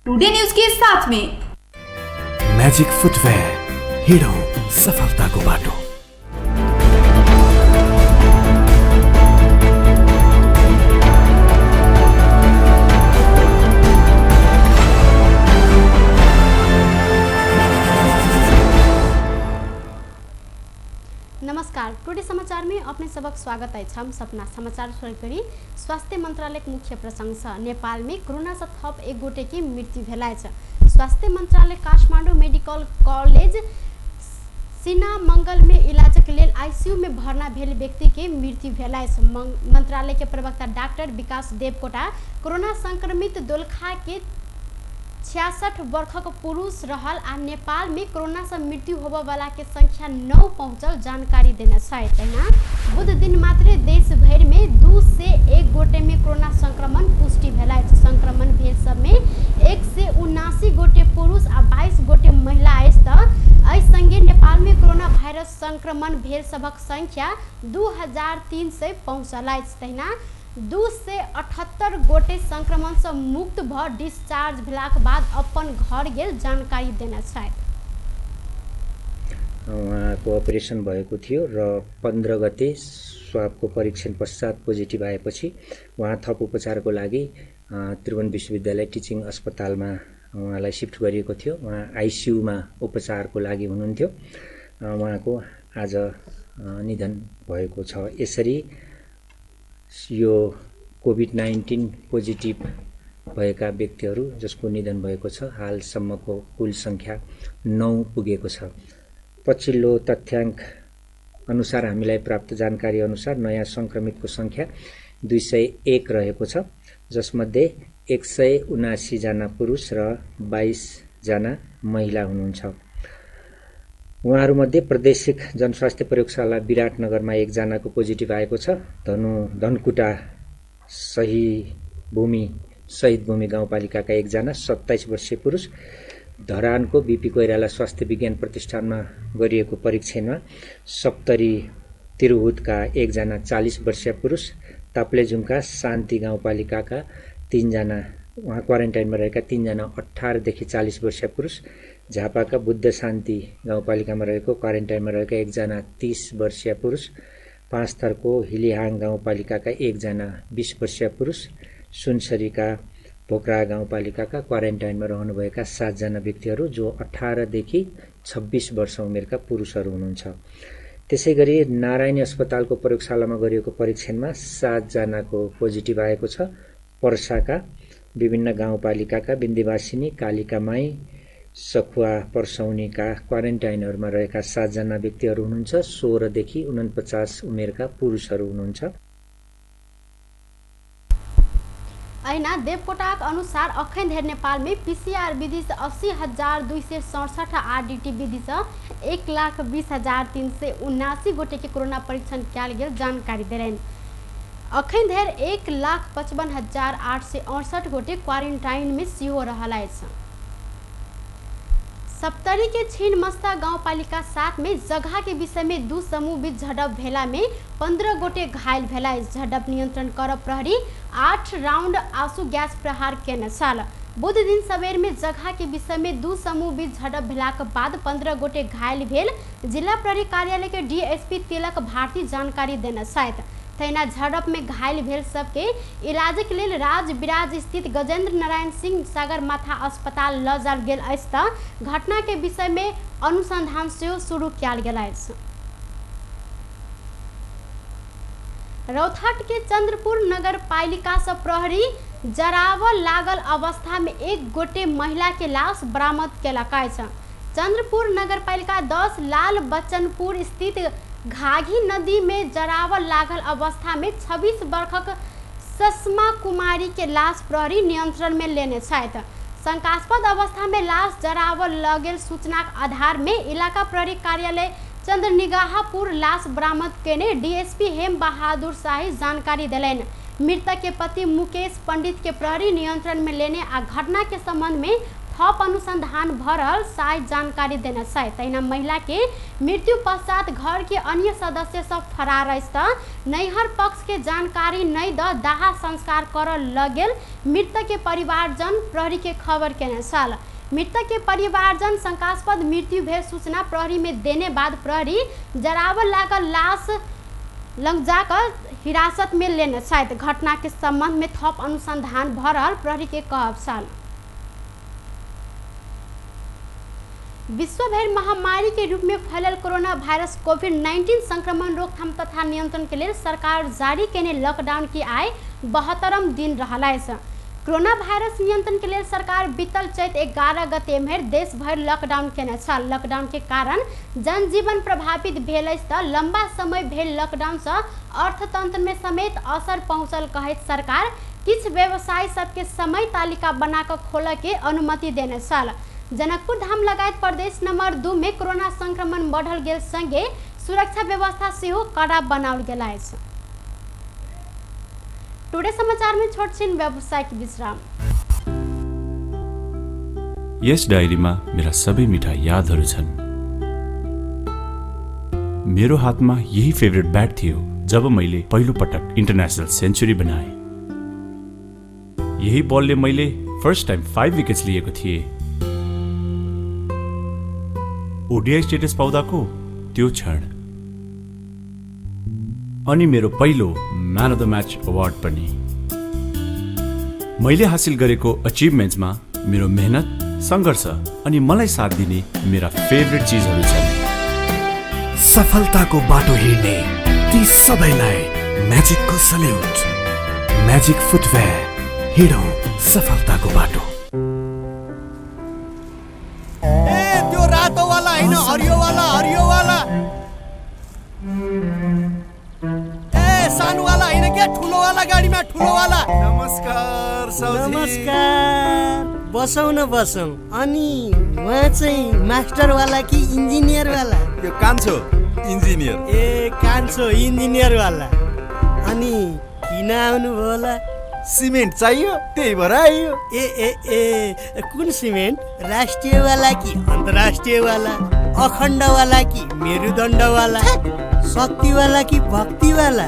Today news के साथ में मैजिक फुटवेयर, हिडो सफलताको बाटो। नमस्कार, टुडे समाचार में अपने सबक स्वागत है। हम सपना समाचार शुरू करी। स्वास्थ्य मंत्रालय के मुख्य प्रशंसा नेपाल में कोरोना से थप एक गोटे की मृत्यु भेलाय छ। स्वास्थ्य मंत्रालय काठमाडौँ मेडिकल कॉलेज सीना मंगल में इलाज के लिए आईसीयू में भर्ना भेल व्यक्ति के मृत्यु भेलाय छ। मंत्रालय के प्रवक्ता डॉक्टर विकास देवकोटा कोरोना संक्रमित दोलखा के 66 वर्षक पुरुष रहल आ नेपाल में कोरोना से मृत्यु होबे वाला के संख्या 9 पहुंचल जानकारी देने छैन। बुध दिन मात्र देश भर में 2 से 1 गोटे में कोरोना संक्रमण पुष्टि भेलाय। संक्रमण भेल सब में 179 गोटे पुरुष आ 22 गोटे महिला अछि। एहि संगे नेपाल में कोरोना वायरस संक्रमण भेल सबक संख्या 2300 पहुंचल अछि। तहिना 278 गोटे संक्रमण से मुक्त भ डिस्चार्ज भेलाक बाद अपन घर गेल जानकारी देने छथि। उहाँको अपरेसन भएको थियो र 15 गते स्वाबको परीक्षण पश्चात पोजिटिभ आएपछि उहाँ थप उपचारको लागि त्रिभुवन विश्वविद्यालय टिचिङ अस्पतालमा उहाँलाई शिफ्ट गरिएको थियो। उहाँ आइसियूमा उपचारको लागि हुनुहुन्थ्यो। उहाँको आज निधन भएको छ। यसरी यो कोभिड-19 पोजिटिभ भएका व्यक्तिहरू जसको निधन भएको छ हालसम्मको कुल संख्या 9 पुगेको छ। पछिल्लो तथ्याङ्क अनुसार हामीलाई प्राप्त जानकारी अनुसार नयाँ संक्रमितको संख्या 201 रहेको छ, जसमध्ये 179 जना पुरुष र 22 जना महिला हुनुहुन्छ। उहाँहरूमध्ये प्रादेशिक जनस्वास्थ्य प्रयोगशाला विराटनगरमा 1 जनाको पोजिटिभ आएको छ। धनकुटा शहीद भूमि गाउँपालिकाका 1 जना 27 वर्षीय पुरुष, धरानको बीपी कोइराला स्वास्थ्य विज्ञान प्रतिष्ठानमा गरिएको परीक्षणमा सप्तरी तिरहुतका 1 जना 40 वर्षीय पुरुष, ताप्लेजुङका शान्ति गाउँपालिकाका 3 जना उहाँ क्वारेन्टाइनमा रहेका 3 जना 18 देखि 40 वर्षीय पुरुष, झापाका बुद्ध शान्ति गाउँपालिकामा रहेको क्वारेन्टाइनमा रहेका 1 जना 30 वर्षीय पुरुष, पाँचथरको हिलिहाङ गाउँपालिकाका 1 जना 20 वर्षीय पुरुष, सुनसरीका पोखरा गाउँपालिकाका क्वारेन्टाइनमा रहनुभएका 7 जना व्यक्तिहरू जो 18 देखि 26 वर्ष उमेरका पुरुषहरू हुनुहुन्छ। त्यसैगरी नारायणी अस्पतालको प्रयोगशालामा गरिएको परीक्षणमा 7 जनाको पोजिटिभ आएको छ। पर्साका विभिन्न गाउँपालिकाका बिन्देवासिनी, कालिकामाई, सखुवा पर्सौनीका क्वारेन्टाइनहरूमा रहेका 7 जना व्यक्तिहरू हुनुहुन्छ। 16 देखि 49 उमेरका पुरुषहरू हुनुहुन्छ। ऐना देवकोटाक अनुसार अखन धरि नेपाल में पीसीआर विधि से 80,267 आरडीटी विधि से 1,20,379 गोटे के कोरोना परीक्षण कयल गेल जानकारी देलनि। अखन धरि 1,55,868 गोटे क्वारेंटाइन में सेहो रहल अछि। सप्तरी के छिनमस्ता गाउँपालिका 7 में जगह के विषय में 2 समूह बीच झड़प भेला में 15 गोटे घायल भेला। झड़प नियंत्रण कर प्रहरी 8 राउंड आंसू गैस प्रहार केने छल। बुध दिन सबेर में जगह के विषय में 2 समूह बीच झड़प भेला के बाद 15 गोटे घायल भेल। जिला प्रहरी कार्यालय के डीएसपी तिलक भारती जानकारी देने छथि। तहिना झड़प में घायल भेल सबके इलाज के लिए राजबिराज स्थित गजेंद्र नारायण सिंह सगरमाथा अस्पताल ल जाल गेल अछि त घटना के विषय में अनुसंधान सेहो शुरू कयल गेल अछि। रौतहट के चंद्रपुर नगर पालिका से प्रहरी जरावल लागल अवस्था में 1 गोटे महिला के लाश बरामद केलक अछि। चंद्रपुर नगर पालिका 10 लाल बच्चनपुर स्थित घाघी नदी में जरावल लागल अवस्था में 26 वर्षक ससमा कुमारी के लाश प्रहरी नियंत्रण में लेने छथि। शंकास्पद अवस्था में लाश जरावल लगेल सूचना आधार में इलाका प्रहरी कार्यालय चंद्रनिगाहपुर लाश बरामद केने डीएसपी हेम बहादुर शाही जानकारी दिलैन। मृतक के पति मुकेश पंडित के प्रहरी नियंत्रण में लेने आ घटना के संबंध में थप अनुसंधान भरल साय जानकारी देना चाहे तैना महिला के मृत्यु पश्चात घर के अन्य सदस्य सब फरार नैहर पक्ष के जानकारी नहीं द दाह संस्कार कर लगेल मृतक के परिवारजन प्रहरी के खबर के साल मृतक के परिवारजन शंकास्पद मृत्यु भे सूचना प्रहरी में देने बाद प्रहरी जरावल लागल लाश लग जाकर हिरासत में लेने शायद घटना के संबंध में थप अनुसंधान भरल प्रहरी के कहब साल विश्वभर महामारी के रूप में फैलल कोरोना वायरस कोविड-19 संक्रमण रोकथाम तथा नियंत्रण के लिए सरकार जारी केने लॉकडाउन की आय 72 दिन रहला कोरोना वायरस नियंत्रण के लिए सरकार बीतल चैत 11 गते में देश भर लॉकडाउन केने छल लॉकडाउन के कारण जनजीवन प्रभावित भेल लंबा समय भेल लॉकडाउन से अर्थतंत्र में समेत असर पहुंचल कहत सरकार किछ व्यवसाय सबके समय तालिका बनाकर खोले के अनुमति देने छल जनकपुर धाम लगायत प्रदेश नंबर 2 में कोरोना संक्रमण बढ़ल गेल संगे सुरक्षा व्यवस्था सेहो कड़ा बनाओल गेल अछि। टुडे समाचार में छोटछिन व्यावसायिक विश्राम। यस डायरीमा मेरा सबै मिठा यादहरू छन्। मेरो हातमा यही फेभरेट ब्याट थियो जब मैले पहिलो पटक इन्टरनेशनल सेन्चुरी बनाए। यही बलले मैले फर्स्ट टाइम 5 विकेट्स लिएको थिएँ। ओडीआई स्टेटस पाउँदाको त्यो क्षण अनि मेरो पहिलो man of the match award पनि। मैले हासिल गरेको अचिभमेन्ट्समा मेरो मेहनत संघर्ष अनि मलाई साथ दिने मेरा फेभरेट चीजहरू छन्। सफलताको बाटो हिँड्ने ती सबैलाई म्याजिकको सल्युट। म्याजिक फुटवेयर हिँडौँ सफलताको बाटो। त्यो रातो वाला हैन हरियो वाला सानो वाला हैन के ठुलो वाला गाडीमा ठुलो वाला। नमस्कार साउजी। नमस्कार बसौँ न बसौँ। अनि उहाँ चाहिँ मास्टर वाला कि इन्जिनियर वाला? यो कान्छो इन्जिनियर। ए कान्छो इन्जिनियर वाला। अनि किन आउनु भयो होला? सिमेन्ट चाहियो त्यही भएर आइयो। ए ए ए कुन सिमेन्ट? राष्ट्रिय वाला कि अन्तर्राष्ट्रिय वाला? अखण्ड वाला कि मेरुदण्ड वाला? शक्ति वाला कि भक्ति वाला?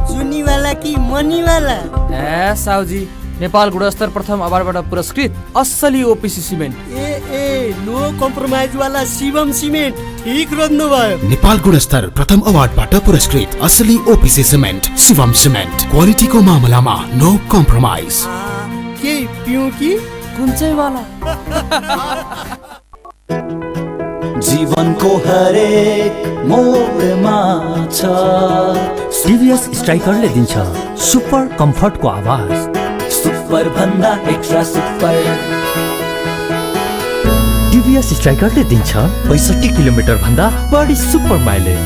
जुनी वाला कि मनी वाला? ए साउजी नेपाल गुणस्तर प्रथम अवार्डबाट पुरस्कृत असली ओपीसी सिमेन्ट। ए नो कम्प्रोमाइज वाला शिवम सिमेन्ट। ठीक रोज्नु भयो। नेपाल गुणस्तर प्रथम अवार्डबाट पुरस्कृत असली ओपीसी सिमेन्ट शिवम सिमेन्ट। क्वालिटीको मामलामा नो कम्प्रोमाइज। के पिउँ कि कुन चाहिँ वाला? जीवनको हरेक मोडमा छ सीरियस स्ट्राइकरले दिन्छ सुपर कम्फर्टको आवाज। सुपर भन्दा एक्स्ट्रा सुपर। टिभीएस स्ट्राइकरले दिन्छ 65 किलोमिटर भन्दा बढी सुपर माइलेज।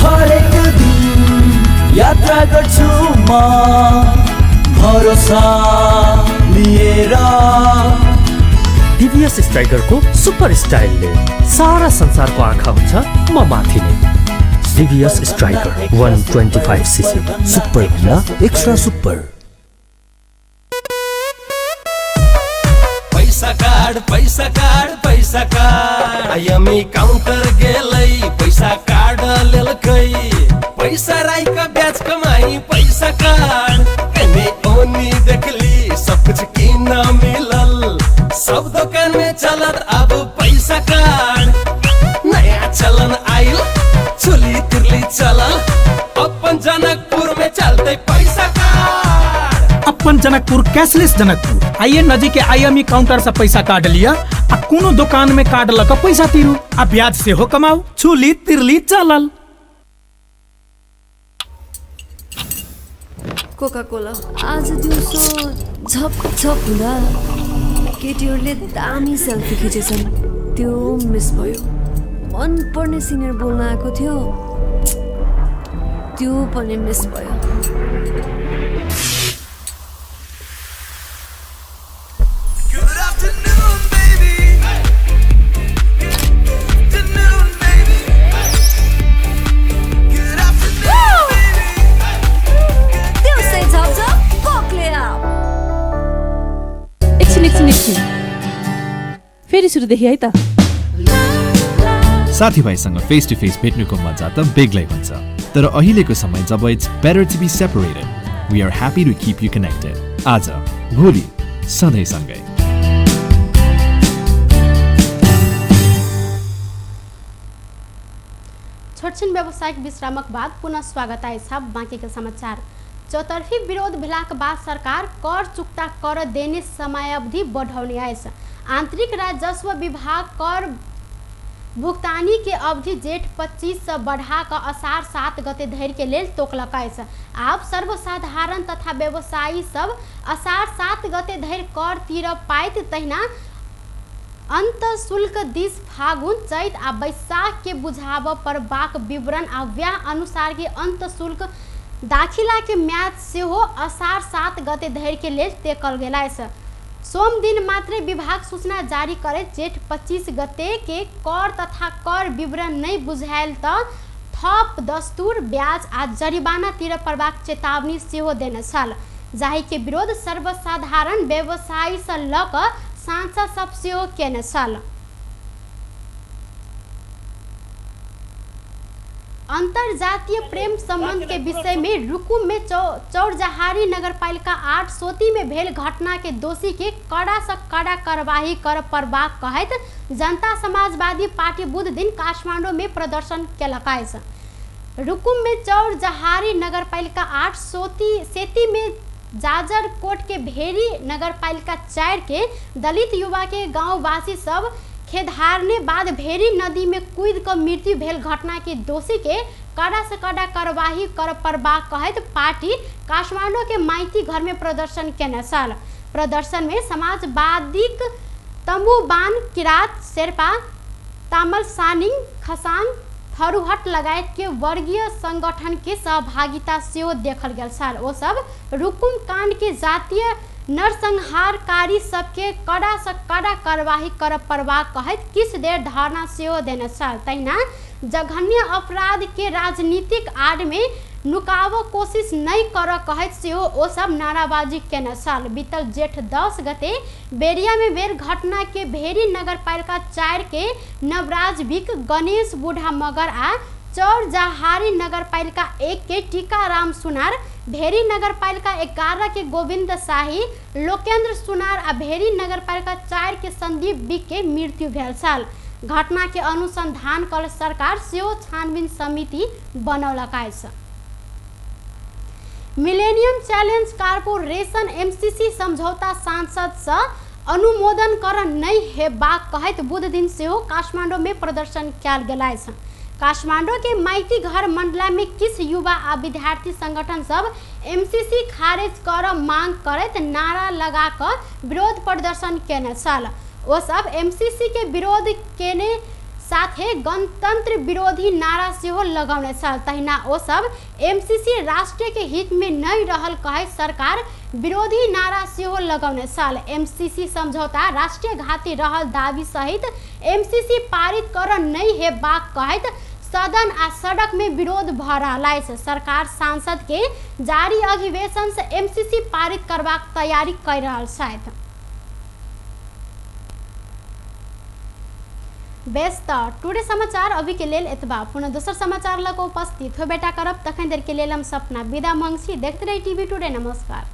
हरेक दिन यात्रा गर्छु म भरोसा लिएर। टिभीएस स्ट्राइकरको सुपर स्टाइलले सारा संसारको आँखा हुन्छ म माथि नै। टिभीएस स्ट्राइकर 125cc सुपर भन्दा एक्स्ट्रा सुपर। पैसा कार्ड आइएमई काउन्टर गेलै पैसा कार्ड लेलकै। पैसा राईका ब्याज कमाई पैसा कार्ड एने ओनी देखली सब कुछ किन मिलल। सब दुकान में चलत अब पैसा कार्ड। नया चलन आइल चोली तिरली चलल। अपन जनकपुर में चलते पैसा कार्ड। अपन जनकपुर कैशलेस जनकपुर। आइए नजीक के आईएमई काउंटर से पैसा काट लिया आ कोनो दुकान में काट लक पैसा तिरु आ ब्याज से हो कमाऊ। चोली तिरली चलल। कोका कोला आज दिउँसो झप झप हुँदा केटीहरूले दामी सेल्फी खिचेछन्। त्यो मिस भयो। मन पर्ने सिङ्गर बोल्न आएको थियो त्यो पनि मिस भयो। फेरि सुरुदेखि है त। साथीभाइसँग फेस टु फेस भेट्नुको मजा त बेग्लै हुन्छ, तर अहिलेको समय जब it's better to be separated, we are happy to keep you connected. आज भोलि सधैँ सँगै। छोटछिन व्यावसायिक विश्रामक बाद पुनः स्वागत है बाँकी के समाचार। चौतर्फी विरोध भेलाक बाद सरकार कर चुक्ता कर देने समयावधि बढ़ाउने आएछ। आंतरिक राजस्व विभाग कर भुगतानी के अवधि जेठ 25 से बढ़ा कर असार 7 गते धरि के लेल तोकलक अछि। आब सर्वसाधारण तथा व्यवसायी सब असार 7 गते धरि कर तीर पाइत, तहिना अंत शुल्क दिस फागुन चैत आ बैसाख के बुझाव परबाक विवरण आ व्याह अनुसार के अंत शुल्क दाखिला के म्याद सेहो असार 7 गते धरि के लेल तेकल गेल अछि। सोम दिन मात्रै विभाग सूचना जारी करे जेठ 25 गते के कर तथा कर विवरण नहीं बुझायल त थप दस्तूर ब्याज आ जरिवाना तिर परबाक चेतावनी सेहो देने छल, जाहि के विरोध सर्वसाधारण व्यवसायी से ल क सांसद सब सेहो केने छल। अंतरजातीय प्रेम संबंध के विषय में रुकुम में चौरजहारी नगरपालिका 8 सोती में भेल घटना के दोषी के कड़ा से कड़ा कार्रवाई कर परबाक कहैत जनता समाजवादी पार्टी बुध दिन काठमांडू में प्रदर्शन केलक अछि। रुकुम में चौरजहारी नगरपालिका 8 सेती में जाजरकोट के भेरी नगरपालिका 4 के दलित युवा के गांववासी सब खेदारने बाद भेरी नदी में कूद कर मृत्यु भेल घटना के दोषी के कड़ा से कड़ा कार्रवाई कर परबाक कहैत पार्टी काठमांडू के माइती घर में प्रदर्शन केने छल। प्रदर्शन में समाजवादीक तम्बुबान, किरात, शेर्पा, तामल सानिङ, खसाङ, फरुहट लगायत के वर्गीय संगठन के सहभागिता सेहो देखल गेल छल। ओ सब रुकुम कांड के जातीय नरसंहारकारी सबके कड़ा से कड़ा कार्रवाई कर परबाक कहैत किछ देर धारणा सेहो देने छल। तहिना जघन्य अपराध के राजनीतिक आड़ में नुकाव कोशिश नहीं कर कहैत सेहो ओ सब नाराबाजी केने छल। बीतल जेठ 10 गते बेरिया में भेल घटना के भेरी नगरपालिका 4 के नवराज बिक, गणेश बूढ़ा मगर आ चौरजहारी नगरपालिका 1 के टीकाराम सुनार, भेरी नगरपालिका 11 के गोविंद शाही, लोकेंद्र सुनार आ भेरी नगरपालिका 4 के संदीप बिक के मृत्यु भेल छल। घटना के अनुसंधान कर सरकार सेहो छानबीन समिति बनौलक अछि। मिलेनियम चैलेंज कारपोरेशन MCC समझौता सांसद से अनुमोदन कर नहीं हेबाक कहैत बुध दिन सेहो काठमांडू में प्रदर्शन कयल गेल अछि। काठमांडू के माइती घर मंडला में किछ युवा आ विद्यार्थी संगठन सब MCC खारिज कर मांग करैत नारा लगा कर विरोध प्रदर्शन केने छल। ओ सब MCC के विरोध केने साथे गणतंत्र विरोधी नारा सेहो लगौने छल। तहिना ओ सब MCC राष्ट्र के हित में नहीं रहल कहैत सरकार विरोधी नारा सेहो लगौने छल। MCC समझौता राष्ट्रीय घाती रहल दावी सहित MCC पारित कर नहीं हेबाक कहैत सदन आ सड़क में विरोध भ रहल अछि। सरकार सांसद के जारी अधिवेशन से MCC पारित करबाक तैयारी कर रहल छथि। बेस्ट टुडे समाचार अभी के लेल एतबा। पुनः दोसर समाचार लग उपस्थित हो बेटा करब, तखन देर के लेल हम सपना विदा मंगसी। देखते रही TV टुडे। नमस्कार।